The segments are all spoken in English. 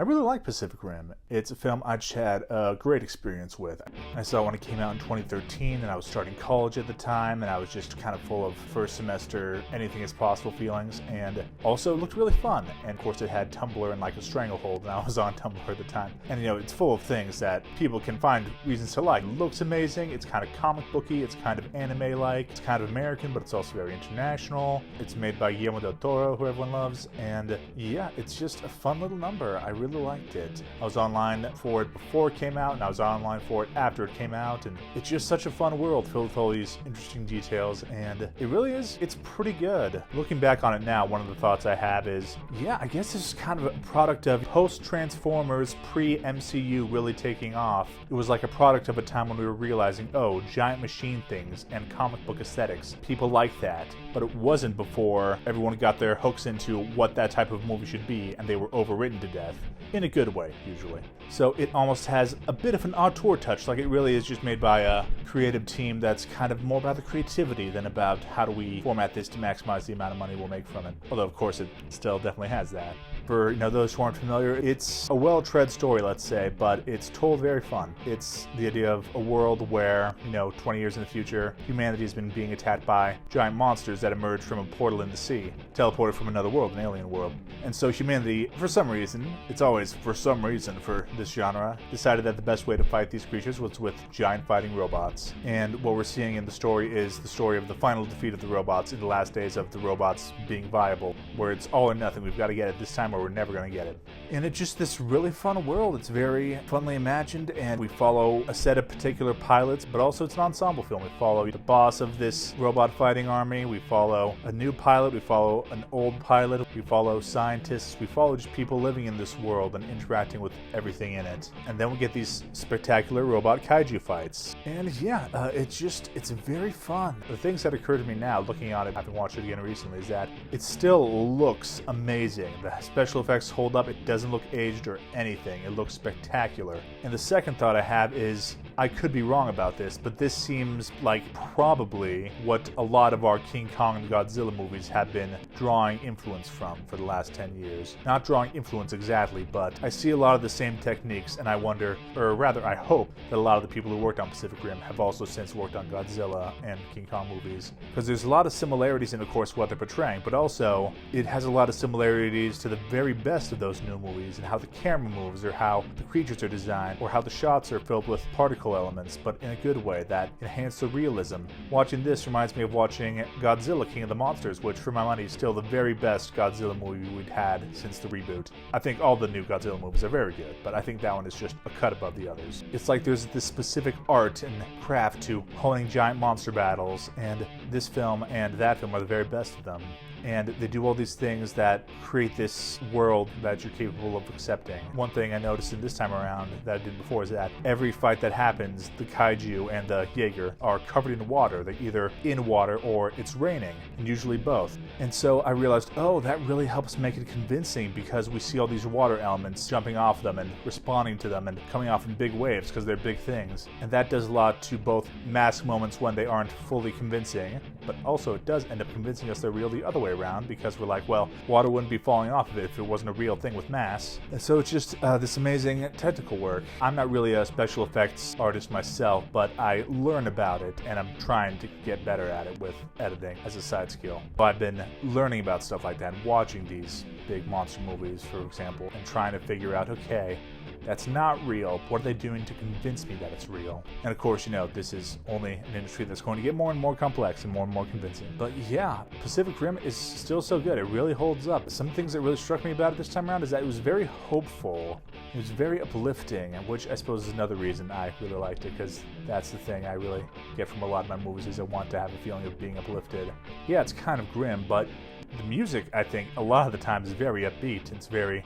I really like Pacific Rim. It's a film I just had a great experience with. I saw it when it came out in 2013, and I was starting college at the time, and I was just kind of full of first semester, anything is possible feelings, and also it looked really fun. And of course it had Tumblr and like a stranglehold, and I was on Tumblr at the time. And it's full of things that people can find reasons to like. It looks amazing, it's kind of comic booky, it's kind of anime-like, it's kind of American, but it's also very international. It's made by Guillermo del Toro, who everyone loves, and yeah, it's just a fun little number. I really liked it. I was online for it before it came out, and I was online for it after it came out, and it's just such a fun world filled with all these interesting details, and it really is, it's pretty good. Looking back on it now, one of the thoughts I have is, yeah, I guess this is kind of a product of post-Transformers, pre-MCU really taking off. It was like a product of a time when we were realizing, oh, giant machine things and comic book aesthetics. People like that, but it wasn't before everyone got their hooks into what that type of movie should be, and they were overwritten to death. In a good way, usually. So it almost has a bit of an auteur touch, like it really is just made by a creative team that's kind of more about the creativity than about how do we format this to maximize the amount of money we'll make from it. Although, of course, it still definitely has that. For those who aren't familiar, it's a well-tread story, let's say, but it's told very fun. It's the idea of a world where, 20 years in the future, humanity has been being attacked by giant monsters that emerge from a portal in the sea, teleported from another world, an alien world. And so humanity, for some reason, it's always for some reason for this genre, decided that the best way to fight these creatures was with giant fighting robots. And what we're seeing in the story is the story of the final defeat of the robots in the last days of the robots being viable, where it's all or nothing. We've got to get it this time or we're never going to get it. And it's just this really fun world. It's very funly imagined, and we follow a set of particular pilots, but also it's an ensemble film. We follow the boss of this robot fighting army, we follow a new pilot, we follow an old pilot, we follow scientists, we follow just people living in this world and interacting with everything in it. And then we get these spectacular robot kaiju fights. And yeah, it's very fun. The things that occur to me now, looking at it, having watched it again recently, is that it still looks amazing. The special effects hold up. It doesn't look aged or anything. It looks spectacular. And the second thought I have is, I could be wrong about this, but this seems like probably what a lot of our King Kong and Godzilla movies have been drawing influence from for the last 10 years. Not drawing influence exactly, but I see a lot of the same techniques, and I wonder, or rather I hope, that a lot of the people who worked on Pacific Rim have also since worked on Godzilla and King Kong movies. Because there's a lot of similarities in, of course, what they're portraying, but also it has a lot of similarities to the very best of those new movies, and how the camera moves, or how the creatures are designed, or how the shots are filled with particle elements, but in a good way that enhance the realism. Watching this reminds me of watching Godzilla King of the Monsters, which for my money is still the very best Godzilla movie we'd had since the reboot. I think all the new Godzilla movies are very good, but I think that one is just a cut above the others. It's like there's this specific art and craft to honing giant monster battles, and this film and that film are the very best of them. And they do all these things that create this world that you're capable of accepting. One thing I noticed in this time around that I did before is that every fight that happens, the kaiju and the Jaeger are covered in water. They're either in water or it's raining, and usually both. And so I realized, oh, that really helps make it convincing, because we see all these water elements jumping off them and responding to them and coming off in big waves because they're big things. And that does a lot to both mask moments when they aren't fully convincing, but also it does end up convincing us they're real the other way around, because we're like, well, water wouldn't be falling off of it if it wasn't a real thing with mass. And so it's just this amazing technical work. I'm not really a special effects artist myself, but I learn about it, and I'm trying to get better at it with editing as a side skill. So I've been learning about stuff like that and watching these big monster movies, for example, and trying to figure out, okay, that's not real. What are they doing to convince me that it's real? And of course, this is only an industry that's going to get more and more complex and more convincing. But yeah, Pacific Rim is still so good. It really holds up. Some things that really struck me about it this time around is that it was very hopeful. It was very uplifting, and which I suppose is another reason I really liked it, because that's the thing I really get from a lot of my movies, is I want to have a feeling of being uplifted. Yeah, it's kind of grim, but the music, I think, a lot of the time is very upbeat. It's very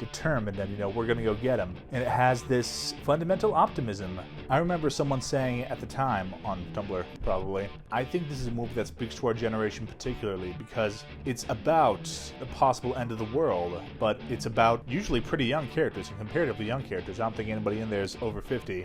determined that, we're going to go get him. And it has this fundamental optimism. I remember someone saying at the time, on Tumblr probably, I think this is a movie that speaks to our generation particularly, because it's about the possible end of the world, but it's about usually pretty young characters, and comparatively young characters. I don't think anybody in there is over 50.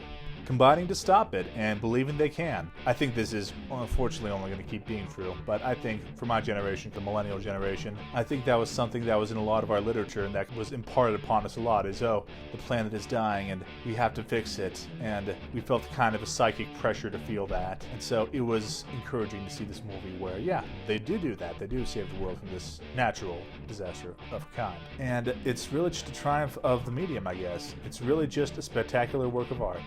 combining to stop it and believing they can. I think this is unfortunately only going to keep being true, but I think for my generation, the millennial generation, I think that was something that was in a lot of our literature and that was imparted upon us a lot is, oh, the planet is dying and we have to fix it, and we felt kind of a psychic pressure to feel that. And so it was encouraging to see this movie where, yeah, they do that. They do save the world from this natural disaster of a kind. And it's really just a triumph of the medium, I guess. It's really just a spectacular work of art.